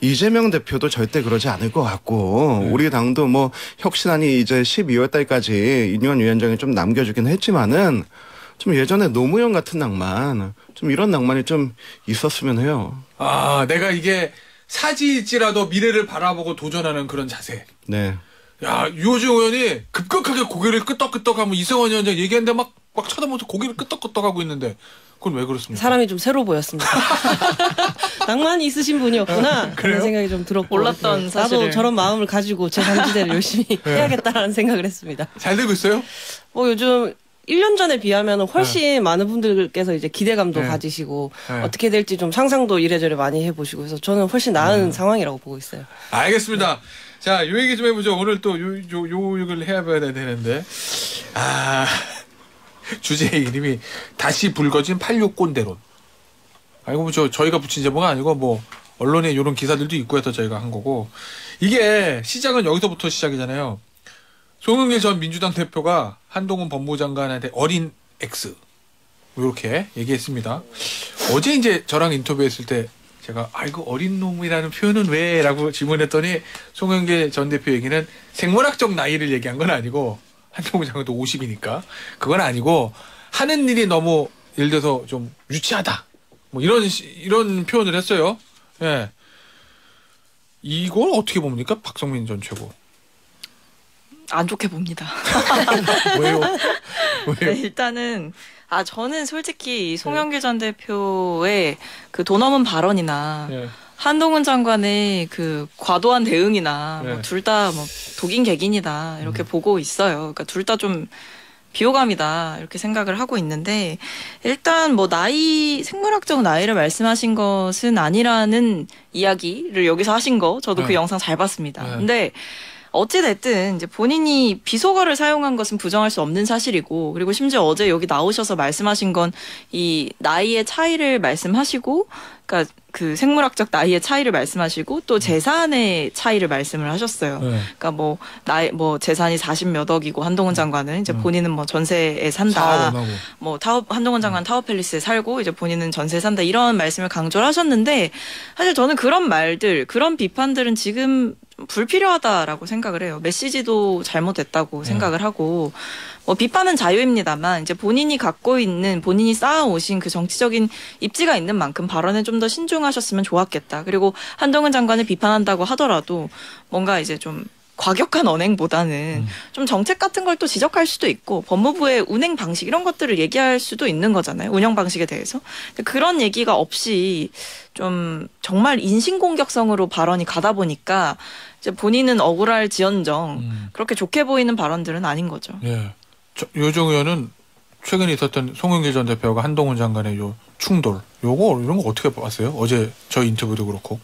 이재명 대표도 절대 그러지 않을 것 같고 우리 당도 뭐 혁신안이 이제 12월 달까지 인유한 위원장이 좀 남겨주긴 했지만은 좀 예전에 노무현 같은 낭만, 좀 이런 낭만이 좀 있었으면 해요. 내가 이게 사지일지라도 미래를 바라보고 도전하는 그런 자세. 네. 야, 유호정 의원이 급격하게 고개를 끄덕끄덕하면 이승원 위원장 얘기하는데 막 쳐다보면서 고개를 끄덕끄덕하고 있는데 그건 왜 그렇습니까? 사람이 좀 새로 보였습니다. 낭만이 있으신 분이었구나 그런 생각이 좀 들었고 몰랐던 사실을. 나도 저런 마음을 가지고 제 당지대를 열심히 해야겠다라는 생각을 했습니다. 잘 되고 있어요? 요즘 1년 전에 비하면 훨씬 많은 분들께서 이제 기대감도 가지시고 어떻게 될지 좀 상상도 이래저래 많이 해보시고 해서 저는 훨씬 나은 상황이라고 보고 있어요. 알겠습니다. 자, 요 얘기 좀 해보죠. 오늘 또 요 얘기를 해봐야 되는데 주제의 이름이 다시 불거진 86 꼰대론. 아이고 뭐 저희가 붙인 제목은 아니고 뭐 언론에 이런 기사들도 있고 해서 저희가 한 거고 이게 시작은 여기서부터 시작이잖아요. 송영길 전 민주당 대표가 한동훈 법무부 장관한테 어린 X 이렇게 얘기했습니다. 어제 이제 저랑 인터뷰했을 때 제가 이거 어린 놈이라는 표현은 왜? 라고 질문했더니 송영길 전 대표 얘기는 생물학적 나이를 얘기한 건 아니고 한동훈 장관도 50이니까 그건 아니고 하는 일이 너무 예를 들어서 좀 유치하다 뭐 이런 표현을 했어요. 예. 이걸 어떻게 봅니까? 박성민 전 최고. 안 좋게 봅니다. 왜요? 네, 일단은 저는 솔직히 송영길 전 대표의 그 돈 없는 발언이나 한동훈 장관의 그 과도한 대응이나 뭐 둘 다 뭐 독인 객인이다 이렇게 보고 있어요. 그러니까 둘 다 좀 비호감이다 이렇게 생각을 하고 있는데 일단 뭐 생물학적 나이를 말씀하신 것은 아니라는 이야기를 여기서 하신 거 저도 그 영상 잘 봤습니다. 근데 어찌됐든 이제 본인이 비속어를 사용한 것은 부정할 수 없는 사실이고 그리고 심지어 어제 여기 나오셔서 말씀하신 건 이 나이의 차이를 말씀하시고 그러니까 그 생물학적 나이의 차이를 말씀하시고 또 재산의 차이를 말씀을 하셨어요. 그러니까 뭐 재산이 40몇 억이고 한동훈 장관은 이제 본인은 뭐 전세에 산다. 뭐 한동훈 장관 타워팰리스에 살고 이제 본인은 전세에 산다. 이런 말씀을 강조를 하셨는데 사실 저는 그런 말들, 그런 비판들은 지금 불필요하다라고 생각을 해요. 메시지도 잘못됐다고 생각을 하고 뭐 비판은 자유입니다만 이제 본인이 갖고 있는 본인이 쌓아오신 그 정치적인 입지가 있는 만큼 발언에 좀 더 신중하셨으면 좋았겠다. 그리고 한동훈 장관을 비판한다고 하더라도 뭔가 이제 좀 과격한 언행보다는 좀 정책 같은 걸 또 지적할 수도 있고 법무부의 운행 방식 이런 것들을 얘기할 수도 있는 거잖아요. 운영 방식에 대해서. 그런 얘기가 없이 좀 정말 인신공격성으로 발언이 가다 보니까 이제 본인은 억울할지언정 그렇게 좋게 보이는 발언들은 아닌 거죠. 예. 요정 의원은 최근에 있었던 송영길 전 대표가 한동훈 장관의 요 충돌, 이런 거 어떻게 봤어요? 어제 저 인터뷰도 그렇고.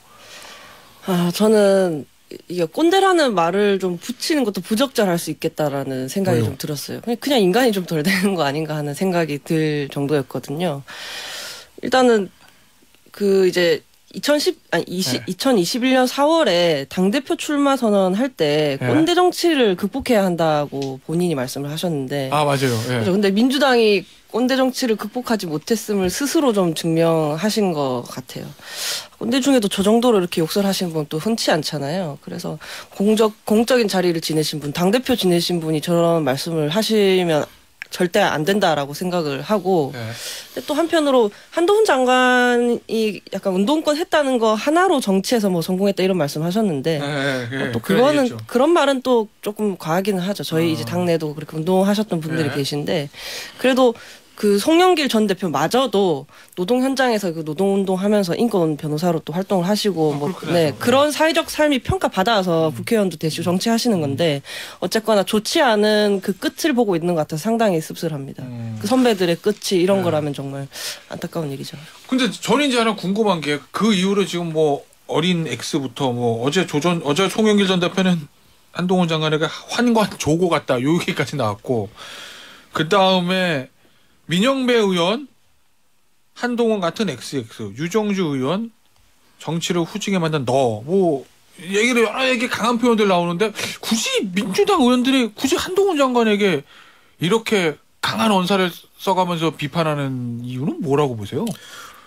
저는 이게 꼰대라는 말을 좀 붙이는 것도 부적절할 수 있겠다라는 생각이 왜요? 좀 들었어요. 그냥 인간이 좀 덜 되는 거 아닌가 하는 생각이 들 정도였거든요. 일단은 그 이제 2021년 4월에 당대표 출마 선언할 때 꼰대 정치를 극복해야 한다고 본인이 말씀을 하셨는데. 아, 맞아요. 예. 그렇죠. 근데 민주당이 꼰대 정치를 극복하지 못했음을 스스로 좀 증명하신 것 같아요. 꼰대 중에도 저 정도로 이렇게 욕설하신 분 또 흔치 않잖아요. 그래서 공적인 자리를 지내신 분, 당대표 지내신 분이 저런 말씀을 하시면 절대 안 된다라고 생각을 하고 근데 또 한편으로 한동훈 장관이 약간 운동권 했다는 거 하나로 정치에서 뭐 성공했다 이런 말씀하셨는데 또 그런 말은 또 조금 과하기는 하죠. 저희 이제 당내도 그렇게 운동하셨던 분들이 계신데 그래도 그 송영길 전 대표마저도 노동 현장에서 그 노동운동 하면서 인권 변호사로 또 활동을 하시고 그런 사회적 삶이 평가받아서 국회의원도 되시고 정치하시는 건데 어쨌거나 좋지 않은 그 끝을 보고 있는 것 같아서 상당히 씁쓸합니다. 그 선배들의 끝이 이런 거라면 정말 안타까운 일이죠. 근데 저는 이제 하나 궁금한 게 그 이후로 지금 뭐 어린 X부터 뭐 어제 송영길 전 대표는 한동훈 장관에게 환관 조고 같다 요 얘기까지 나왔고 그 다음에 민영배 의원, 한동훈 같은 XX, 유정주 의원, 정치를 후지게 만든 뭐 여러 얘기 강한 표현들 나오는데 굳이 민주당 의원들이 굳이 한동훈 장관에게 이렇게 강한 언사를 써가면서 비판하는 이유는 뭐라고 보세요?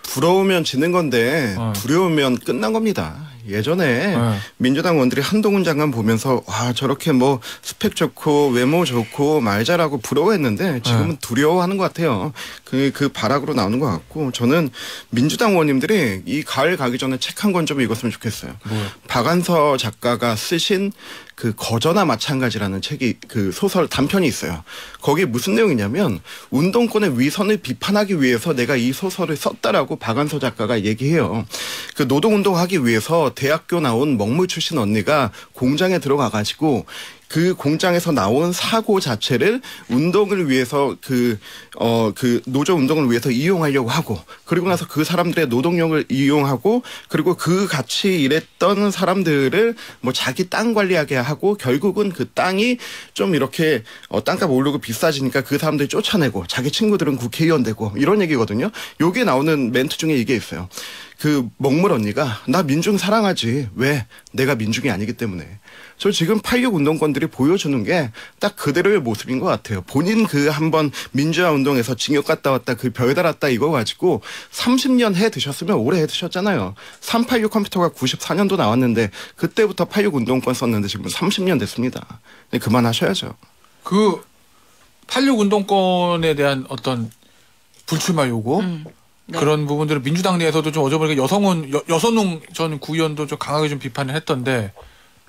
부러우면 지는 건데 두려우면 끝난 겁니다. 예전에 민주당 의원들이 한동훈 장관 보면서 와 저렇게 뭐 스펙 좋고 외모 좋고 말 잘하고 부러워했는데 지금은 두려워하는 것 같아요. 그 발악으로 나오는 것 같고 저는 민주당 의원님들이 이 가을 가기 전에 책 한 권 좀 읽었으면 좋겠어요. 박안서 작가가 쓰신 그 거저나 마찬가지라는 책이 그 소설 단편이 있어요. 거기에 무슨 내용이냐면 운동권의 위선을 비판하기 위해서 내가 이 소설을 썼다라고 박안서 작가가 얘기해요. 그 노동운동하기 위해서 대학교 나온 먹물 출신 언니가 공장에 들어가가지고 그 공장에서 나온 사고 자체를 운동을 위해서 그 노조 운동을 위해서 이용하려고 하고 그리고 나서 그 사람들의 노동력을 이용하고 그리고 그 같이 일했던 사람들을 뭐 자기 땅 관리하게 하고 결국은 그 땅이 좀 이렇게 땅값 오르고 비싸지니까 그 사람들이 쫓아내고 자기 친구들은 국회의원 되고 이런 얘기거든요. 여기에 나오는 멘트 중에 이게 있어요. 그 먹물 언니가 나 민중 사랑하지. 왜? 내가 민중이 아니기 때문에. 저 지금 8.6 운동권들이 보여주는 게 딱 그대로의 모습인 것 같아요. 본인 그 한번 민주화 운동에서 징역 갔다 왔다 그 별 달았다 이거 가지고 30년 해 드셨으면 오래 해 드셨잖아요. 386 컴퓨터가 94년도 나왔는데 그때부터 8.6 운동권 썼는데 지금 30년 됐습니다. 그만하셔야죠. 그 8.6 운동권에 대한 어떤 불출마 요구 그런 부분들을 민주당 내에서도 좀 어제 보니까 여선웅 전 구의원도 좀 강하게 좀 비판을 했던데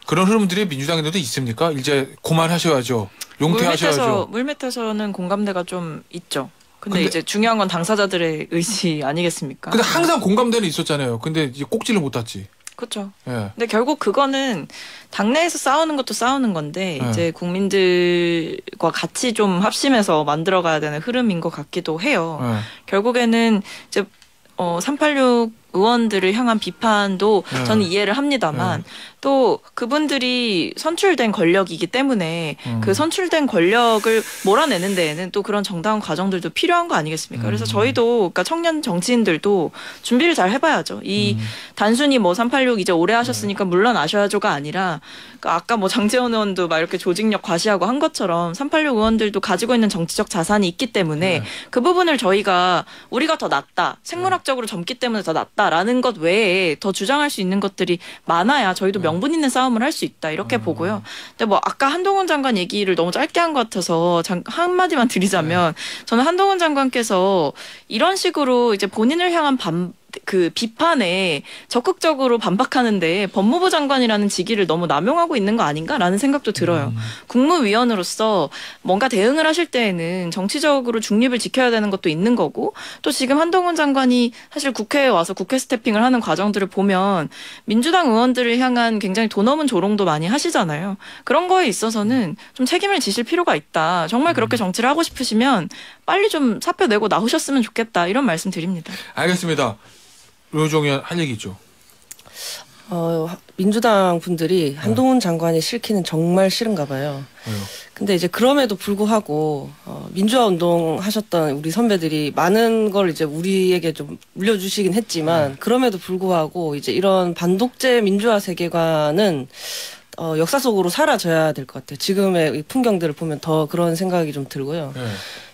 그런 흐름들이 민주당에도 있습니까? 이제 그만하셔야죠. 용퇴하셔야죠. 물밑에서는 공감대가 좀 있죠. 근데 이제 중요한 건 당사자들의 의지 아니겠습니까? 근데 항상 공감대는 있었잖아요. 근데 이제 꼭지를 못 탔지. 그렇죠. 근데 결국 그거는 당내에서 싸우는 것도 싸우는 건데 이제 국민들과 같이 좀 합심해서 만들어가야 되는 흐름인 것 같기도 해요. 결국에는 이제 386 의원들을 향한 비판도 저는 이해를 합니다만 또 그분들이 선출된 권력이기 때문에 그 선출된 권력을 몰아내는 데에는 또 그런 정당한 과정들도 필요한 거 아니겠습니까? 그래서 저희도 그러니까 청년 정치인들도 준비를 잘 해봐야죠. 이 단순히 뭐 386 이제 오래 하셨으니까 물러나셔야죠가 아니라 그러니까 아까 뭐 장제원 의원도 막 이렇게 조직력 과시하고 한 것처럼 386 의원들도 가지고 있는 정치적 자산이 있기 때문에 그 부분을 저희가 우리가 더 낫다, 생물학적으로 젊기 때문에 더 낫다라는 것 외에 더 주장할 수 있는 것들이 많아야 저희도 명분 있는 싸움을 할 수 있다 이렇게 보고요. 근데 뭐 아까 한동훈 장관 얘기를 너무 짧게 한 것 같아서 한마디만 드리자면 저는 한동훈 장관께서 이런 식으로 이제 본인을 향한 비판에 적극적으로 반박하는데 법무부 장관이라는 직위를 너무 남용하고 있는 거 아닌가라는 생각도 들어요. 국무위원으로서 뭔가 대응을 하실 때에는 정치적으로 중립을 지켜야 되는 것도 있는 거고 또 지금 한동훈 장관이 사실 국회에 와서 국회 스태핑을 하는 과정들을 보면 민주당 의원들을 향한 굉장히 도 넘은 조롱도 많이 하시잖아요. 그런 거에 있어서는 좀 책임을 지실 필요가 있다. 정말 그렇게 정치를 하고 싶으시면 빨리 좀 사표 내고 나오셨으면 좋겠다. 이런 말씀 드립니다. 알겠습니다. 류호정 의원 할 얘기 있죠. 민주당 분들이 한동훈 장관이 싫기는 정말 싫은가 봐요. 근데 이제 그럼에도 불구하고 민주화 운동 하셨던 우리 선배들이 많은 걸 이제 우리에게 좀 물려주시긴 했지만 그럼에도 불구하고 이제 이런 반독재 민주화 세계관은 역사 속으로 사라져야 될 것 같아요. 지금의 풍경들을 보면 더 그런 생각이 좀 들고요.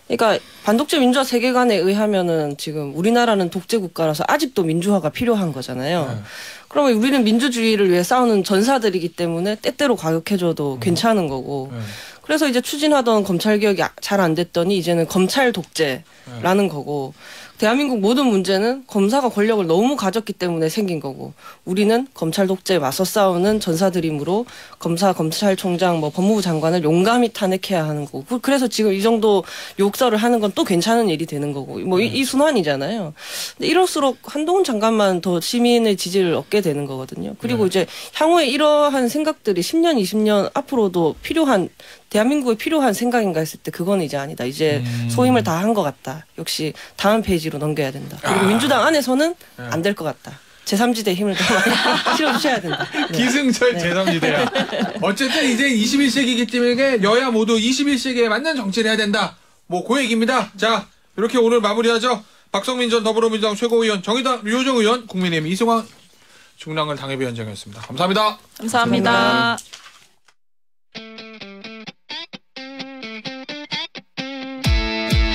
그러니까 반독재 민주화 세계관에 의하면은 지금 우리나라는 독재 국가라서 아직도 민주화가 필요한 거잖아요. 그러면 우리는 민주주의를 위해 싸우는 전사들이기 때문에 때때로 과격해져도 괜찮은 거고. 그래서 이제 추진하던 검찰 개혁이 잘 안 됐더니 이제는 검찰 독재라는 거고. 대한민국 모든 문제는 검사가 권력을 너무 가졌기 때문에 생긴 거고 우리는 검찰 독재에 맞서 싸우는 전사들이므로 검사, 검찰총장, 뭐 법무부 장관을 용감히 탄핵해야 하는 거고 그래서 지금 이 정도 욕설을 하는 건 또 괜찮은 일이 되는 거고 뭐 이 순환이잖아요. 근데 이럴수록 한동훈 장관만 더 시민의 지지를 얻게 되는 거거든요. 그리고 이제 향후에 이러한 생각들이 10년, 20년 앞으로도 필요한 대한민국에 필요한 생각인가 했을 때 그거는 이제 아니다. 이제 소임을 다 한 것 같다. 역시 다음 페이지로 넘겨야 된다. 그리고 민주당 안에서는 안 될 것 같다. 제3지대 힘을 더 많이 실어주셔야 된다. 네. 기승철 네. 제3지대야. 어쨌든 이제 21세기이기 때문에 여야 모두 21세기에 맞는 정치를 해야 된다. 뭐 그 얘기입니다. 자 이렇게 오늘 마무리하죠. 박성민 전 더불어민주당 최고위원, 정의당 류호정 의원, 국민의힘 이승환 중랑을 당협위원장이었습니다. 감사합니다. 감사합니다.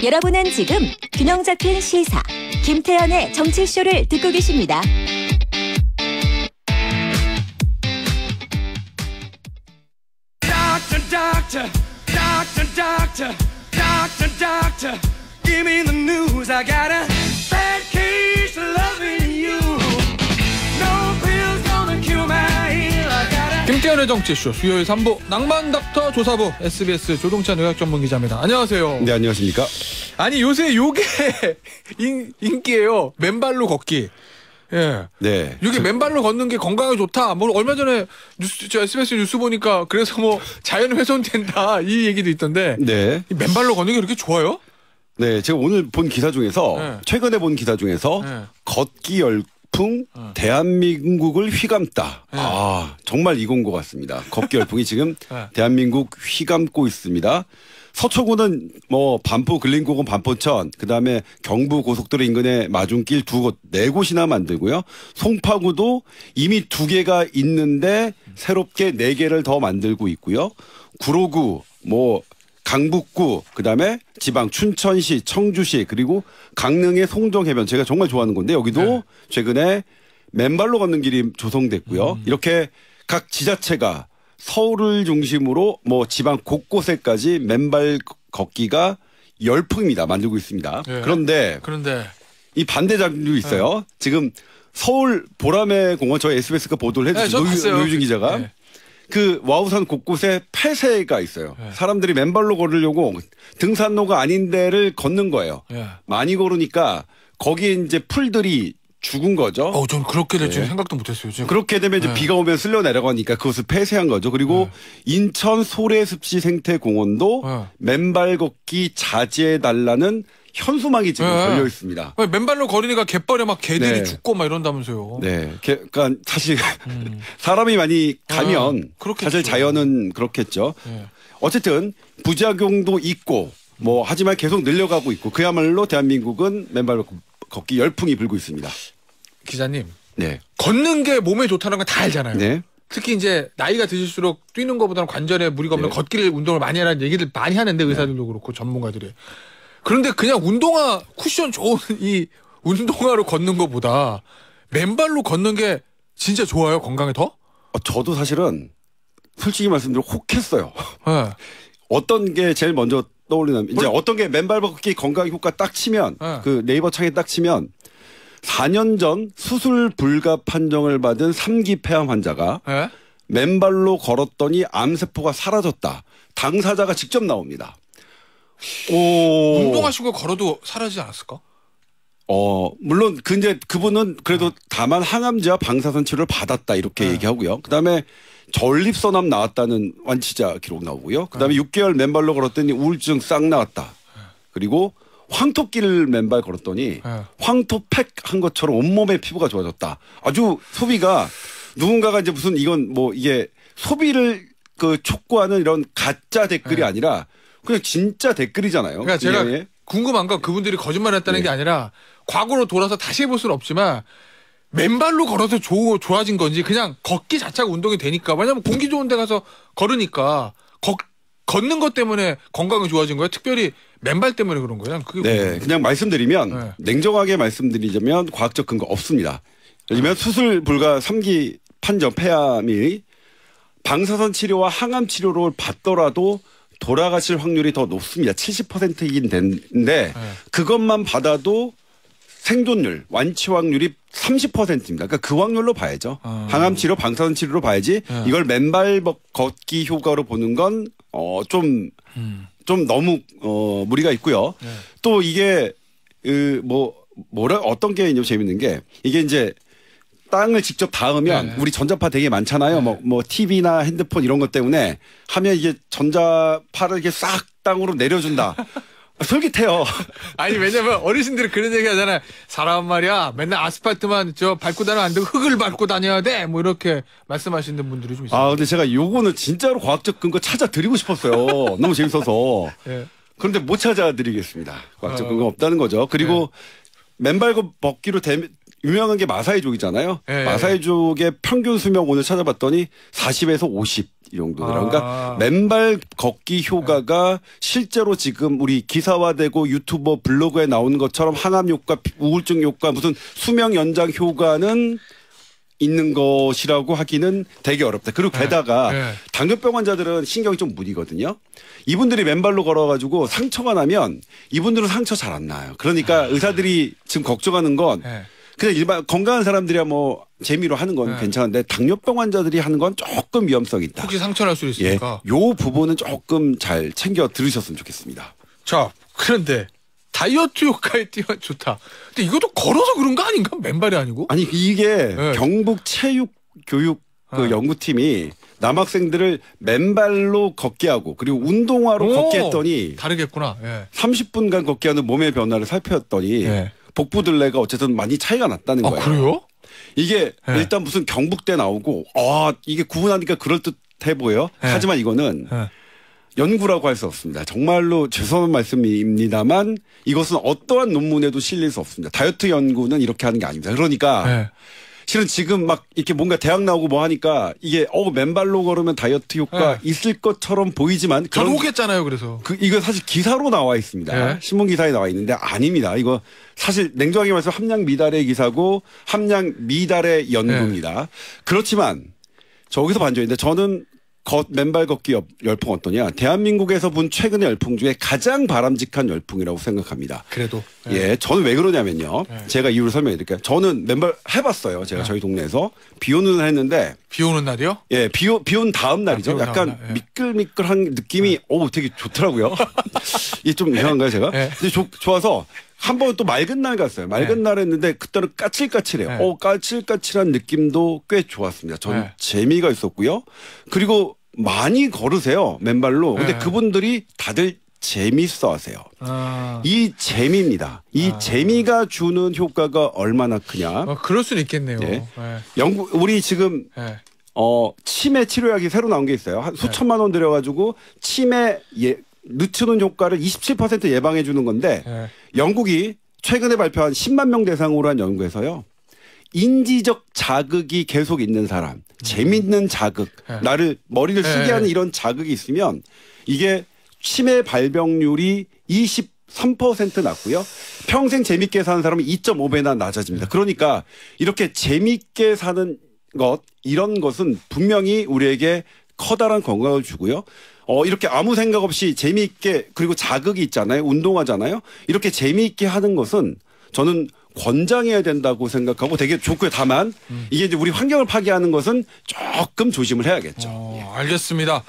여러분은 지금 균형 잡힌 시사 김태현의 정치쇼를 듣고 계십니다. Doctor, give me the news. I got a bad case of loving you. No pills gonna cure my ill. I got a 김태현의 정치쇼 수요일 3부 낭만닥터 조사부 SBS 조동찬 의학전문기자입니다. 안녕하세요. 네, 안녕하십니까. 아니 요새 요게 인기예요. 맨발로 걷기. 예. 네. 이게 맨발로 걷는 게 건강에 좋다. 뭐 얼마 전에 SBS 뉴스 보니까 그래서 뭐 자연 훼손된다 이 얘기도 있던데. 네. 이 맨발로 걷는 게 그렇게 좋아요? 네, 제가 오늘 본 기사 중에서 네. 최근에 본 기사 중에서 네. 걷기 열풍 대한민국을 휘감다. 네. 아, 정말 이건 것 같습니다. 걷기 열풍이 지금 네. 대한민국 휘감고 있습니다. 서초구는 뭐 반포 근린공원 반포천 그다음에 경부 고속도로 인근에 마중길 네 곳이나 만들고요. 송파구도 이미 2개가 있는데 새롭게 4개를 더 만들고 있고요. 구로구 뭐 강북구 그다음에 지방 춘천시 청주시 그리고 강릉의 송정해변 제가 정말 좋아하는 건데 여기도 네. 최근에 맨발로 걷는 길이 조성됐고요. 이렇게 각 지자체가 서울을 중심으로 뭐 지방 곳곳에까지 맨발 걷기가 열풍입니다. 만들고 있습니다. 네. 그런데 이 반대장도 있어요. 지금 서울 보라매 공원 저희 SBS가 보도를 해주신 노유준 기자가 네. 그 와우산 곳곳에 폐쇄가 있어요. 네. 사람들이 맨발로 걸으려고 등산로가 아닌 데를 걷는 거예요. 네. 많이 걸으니까 거기에 이제 풀들이 죽은 거죠. 전 그렇게 될 줄 생각도 못했어요. 지금. 그렇게 되면 이제 비가 오면 쓸려 내려가니까 그것을 폐쇄한 거죠. 그리고 인천 소래습지 생태공원도 맨발 걷기 자제해달라는 현수막이 지금 네. 걸려 있습니다. 맨발로 거리니까 갯벌에 막 개들이 네. 죽고 막 이런다면서요. 네. 그러니까 사실 사람이 많이 가면 그렇겠죠. 사실 자연은 그렇겠죠. 네. 어쨌든 부작용도 있고 뭐 하지만 계속 늘려가고 있고 그야말로 대한민국은 맨발로 걷기 열풍이 불고 있습니다. 기자님, 네. 걷는 게 몸에 좋다는 건 다 알잖아요. 네. 특히 이제 나이가 드실수록 뛰는 것보다는 관절에 무리가 없는 네. 걷기를 운동을 많이 하라는 얘기를 많이 하는데 의사들도 그렇고 전문가들이. 그런데 그냥 운동화 쿠션 좋은 이 운동화로 걷는 것보다 맨발로 걷는 게 진짜 좋아요? 건강에 더? 저도 사실은 솔직히 말씀드리면 혹했어요. 네. 어떤 게 제일 먼저 떠올리냐면 이제 뭘- 어떤 게 맨발 걷기 건강 효과 딱 치면 네. 그 네이버 창에 딱 치면 4년 전 수술 불가 판정을 받은 3기 폐암 환자가 네? 맨발로 걸었더니 암세포가 사라졌다. 당사자가 직접 나옵니다. 운동하시고 걸어도 사라지지 않았을까? 물론 근데 그분은 그래도 다만 항암제와 방사선 치료를 받았다 이렇게 얘기하고요. 그다음에 전립선암 나왔다는 완치자 기록 나오고요. 그다음에 6개월 맨발로 걸었더니 우울증 싹 나왔다. 그리고 황토끼를 맨발 걸었더니 황토팩 한 것처럼 온몸의 피부가 좋아졌다. 아주 소비가 누군가가 이제 무슨 이건 뭐 이게 소비를 그 촉구하는 이런 가짜 댓글이 아니라 그냥 진짜 댓글이잖아요. 그러니까 제가 예. 궁금한 건 그분들이 거짓말했다는 네. 게 아니라 과거로 돌아서 다시 해볼 수는 없지만 맨발로 걸어서 좋아진 건지 그냥 걷기 자체가 운동이 되니까 왜냐면 공기 좋은 데 가서 걸으니까 걷는 것 때문에 건강이 좋아진 거예요? 특별히 맨발 때문에 그런 거예요? 그게 네, 그냥 말씀드리면 네. 냉정하게 말씀드리자면 과학적 근거 없습니다. 예를 들면 수술 불가 3기 판정 폐암이 방사선 치료와 항암 치료를 받더라도 돌아가실 확률이 더 높습니다. 70%이긴 되는데 그것만 받아도 생존율, 완치 확률이 30%입니다. 그러니까 그 확률로 봐야죠. 항암 치료, 방사선 치료로 봐야지 이걸 맨발 걷기 효과로 보는 건 좀 너무 무리가 있고요. 또 이게 어떤 게 이제 재밌는 게 이게 이제 땅을 직접 닿으면 우리 전자파 되게 많잖아요. 뭐 TV나 핸드폰 이런 것 때문에 하면 이게 전자파를 이렇게 싹 땅으로 내려준다. 솔깃해요. 아니 왜냐면 어르신들이 그런 얘기 하잖아요. 사람 말이야 맨날 아스팔트만 밟고 다니면 안 되고 흙을 밟고 다녀야 돼. 뭐 이렇게 말씀하시는 분들이 좀 있어요. 근데 제가 요거는 진짜로 과학적 근거 찾아드리고 싶었어요. 너무 재밌어서. 예. 그런데 못 찾아드리겠습니다. 과학적 근거 없다는 거죠. 그리고 맨발 걷기로 유명한 게 마사이족이잖아요. 예. 마사이족의 평균 수명 오늘 찾아봤더니 40에서 50 이 정도더라고요. 그러니까 맨발 걷기 효과가 실제로 지금 우리 기사화되고 유튜버 블로그에 나오는 것처럼 항암 효과, 우울증 효과, 무슨 수명 연장 효과는 있는 것이라고 하기는 되게 어렵다. 그리고 게다가 당뇨병 환자들은 신경이 좀 무디거든요. 이분들이 맨발로 걸어가지고 상처가 나면 이분들은 상처 잘 안 나요. 그러니까 의사들이 지금 걱정하는 건 그냥 일반 건강한 사람들이야 뭐 재미로 하는 건 괜찮은데 당뇨병 환자들이 하는 건 조금 위험성이 있다. 혹시 상처 날 수 있으니까. 요 부분은 조금 잘 챙겨 들으셨으면 좋겠습니다. 자, 그런데 다이어트 효과에 뛰어 좋다. 근데 이것도 걸어서 그런 거 아닌가? 맨발이 아니고? 아니 이게 경북 체육교육 그 연구팀이 남학생들을 맨발로 걷게 하고 그리고 운동화로 걷게 했더니 다르겠구나. 30분간 걷게 하는 몸의 변화를 살펴봤더니 복부둘레가 어쨌든 많이 차이가 났다는 거예요. 그래요? 이게 일단 무슨 경북대 나오고 이게 구분하니까 그럴듯해 보여요. 하지만 이거는 연구라고 할 수 없습니다. 정말로 죄송한 말씀입니다만 이것은 어떠한 논문에도 실릴 수 없습니다. 다이어트 연구는 이렇게 하는 게 아닙니다. 그러니까 실은 지금 막 이렇게 뭔가 대학 나오고 뭐 하니까 이게 맨발로 걸으면 다이어트 효과 있을 것처럼 보이지만 저도 오겠잖아요. 그래서 이거 사실 기사로 나와 있습니다. 신문 기사에 나와 있는데 아닙니다. 이거 사실 냉정하게 말해서 함량 미달의 기사고 함량 미달의 연구입니다. 그렇지만 저기서 반전인데 저는 맨발 걷기 열풍 어떠냐? 대한민국에서 본 최근의 열풍 중에 가장 바람직한 열풍이라고 생각합니다. 그래도 저는 왜 그러냐면요. 제가 이유를 설명해 드릴게요. 저는 맨발 해봤어요. 제가 저희 동네에서 비 오는 날 했는데 비 오는 날이요? 비 온 다음 날이죠. 약간 미끌미끌한 느낌이 되게 좋더라고요. 이게 좀 이상한가요, 제가? 근데 좋아서 한 번 또 맑은 날 갔어요. 맑은 날 했는데 그때는 까칠까칠해요. 까칠까칠한 느낌도 꽤 좋았습니다. 전 재미가 있었고요. 그리고 많이 걸으세요. 맨발로. 근데 그분들이 다들 재밌어 하세요. 이 재미입니다. 이 재미가 주는 효과가 얼마나 크냐. 그럴 수는 있겠네요. 네. 우리 지금 치매 치료약이 새로 나온 게 있어요. 한 수천만 원 들여가지고 치매 늦추는 효과를 27% 예방해 주는 건데 영국이 최근에 발표한 10만 명 대상으로 한 연구에서요. 인지적 자극이 계속 있는 사람, 재밌는 자극, 나를 머리를 쓰게 하는 이런 자극이 있으면 이게 치매 발병률이 23% 낮고요. 평생 재밌게 사는 사람은 2.5배나 낮아집니다. 그러니까 이렇게 재밌게 사는 것, 이런 것은 분명히 우리에게 커다란 건강을 주고요. 이렇게 아무 생각 없이 재미있게, 그리고 자극이 있잖아요. 운동하잖아요. 이렇게 재미있게 하는 것은 저는 권장해야 된다고 생각하고 되게 좋고요. 다만 이게 이제 우리 환경을 파괴하는 것은 조금 조심을 해야겠죠. 알겠습니다.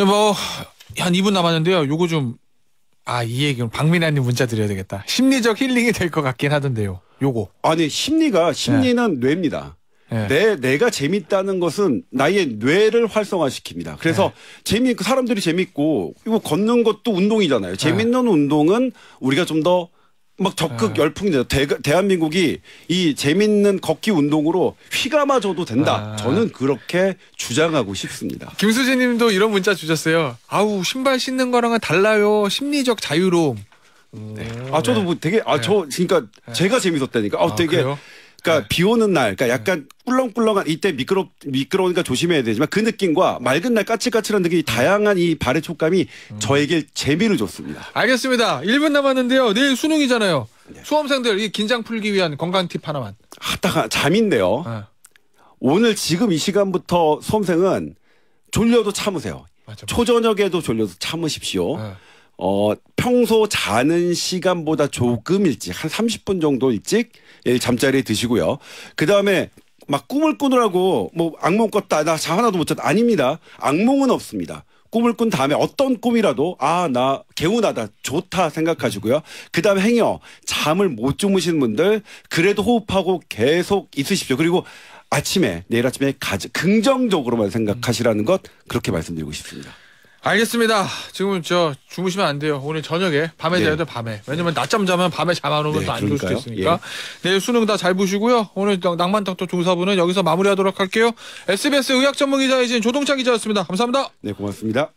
뭐 한 2분 남았는데요. 요거 좀 이 얘기는 박민아님 문자 드려야 되겠다. 심리적 힐링이 될 것 같긴 하던데요. 요거. 아니 심리는 뇌입니다. 내가 재밌다는 것은 나의 뇌를 활성화시킵니다. 그래서 사람들이 재밌고 이거 걷는 것도 운동이잖아요. 재밌는 운동은 우리가 좀 더 막 적극 열풍이 돼요. 대한민국이 이 재밌는 걷기 운동으로 휘감아줘도 된다. 저는 그렇게 주장하고 싶습니다. 김수진 님도 이런 문자 주셨어요. 아우, 신발 신는 거랑은 달라요. 심리적 자유로움. 저도 뭐 되게, 그러니까 제가 재밌었다니까. 되게. 그래요? 그러니까 비 오는 날, 그러니까 약간 꿀렁꿀렁한 이때 미끄러우니까 조심해야 되지만 그 느낌과 맑은 날 까칠까칠한 느낌이 다양한 이 발의 촉감이 저에게 재미를 줬습니다. 알겠습니다. 1분 남았는데요. 내일 수능이잖아요. 수험생들 이 긴장 풀기 위한 건강 팁 하나만. 하다가 잠인데요. 오늘 지금 이 시간부터 수험생은 졸려도 참으세요. 맞아. 초저녁에도 졸려도 참으십시오. 평소 자는 시간보다 조금 일찍, 한 30분 정도 일찍 잠자리에 드시고요. 그 다음에 막 꿈을 꾸느라고 뭐 악몽 꿨다, 나 잠 하나도 못 잤다. 아닙니다. 악몽은 없습니다. 꿈을 꾼 다음에 어떤 꿈이라도 나 개운하다, 좋다 생각하시고요. 그 다음에 행여 잠을 못 주무시는 분들 그래도 호흡하고 계속 있으십시오. 그리고 내일 아침에 긍정적으로만 생각하시라는 것, 그렇게 말씀드리고 싶습니다. 알겠습니다. 지금은 주무시면 안 돼요. 오늘 저녁에 밤에 자야 돼. 밤에. 왜냐면 낮잠 자면 밤에 잠 안 오면 또 안 좋을 수도 있으니까. 내일 수능 다 잘 보시고요. 오늘 낭만탁도 조사부는 여기서 마무리하도록 할게요. SBS 의학 전문 기자이신 조동찬 기자였습니다. 감사합니다. 네, 고맙습니다.